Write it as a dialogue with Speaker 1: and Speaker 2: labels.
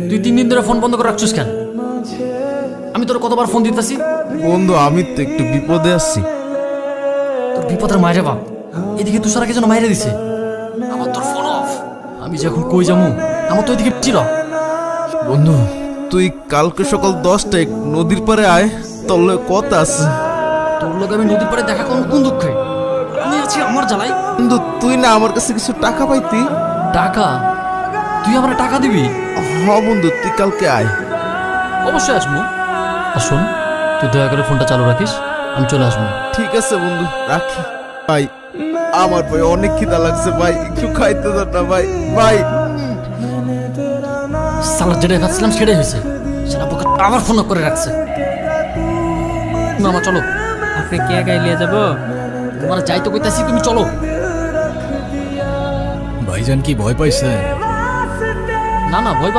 Speaker 1: তুই 3 দিন ধরে ফোন বন্ধ করে রাখছিস কেন? আমি তোর কতবার ফোন দিতেছি।
Speaker 2: বন্ধু আমি তো একটু বিপদে আছি।
Speaker 1: তোর বিপদের মায়েরে বাপ, এদিকে তুষারাকে যেন মাইরে দিছে। আমার তোর ফোন অফ। আমি যে এখন কই যামু, আমার তো এদিকে ছিল।
Speaker 2: বন্ধু তুই কালকে সকাল 10টায় নদীর পাড়ে আয়, তোর লগে কথা আছে।
Speaker 1: তোর লোক আমি নদীর পাড়ে দেখা করুন কোন দুঃখে? আমি আছি আমার জ্বালাই।
Speaker 2: বন্ধু তুই না আমার কাছে কিছু টাকা পাইতি?
Speaker 1: টাকা? তুই আমার টাকা দিবি?
Speaker 2: হ বন্ধু তুই কালকে আয়।
Speaker 1: অবশ্যই আসবো। আর শোন, তুই দয়া করে ফোনটা চালু রাখিস, আমি চলে আসবো।
Speaker 2: ঠিক আছে বন্ধু রাখি। ভাই আমার ভাই অনেক খিদা লাগছে ভাই, একটু খাইতে দাও না ভাই। ভাই
Speaker 1: সালাদ যেটা খাচ্ছিলাম সেটাই হয়েছে। সেটা পোকা আবার ফোন করে রাখছে। মামা চলো।
Speaker 3: আপনি কে গাইলিয়ে যাব?
Speaker 1: তোমার যাই তো কইতাছি, তুমি চলো।
Speaker 4: ভাইজান কি ভয় পাইছে?
Speaker 1: না না, ভয় পাবো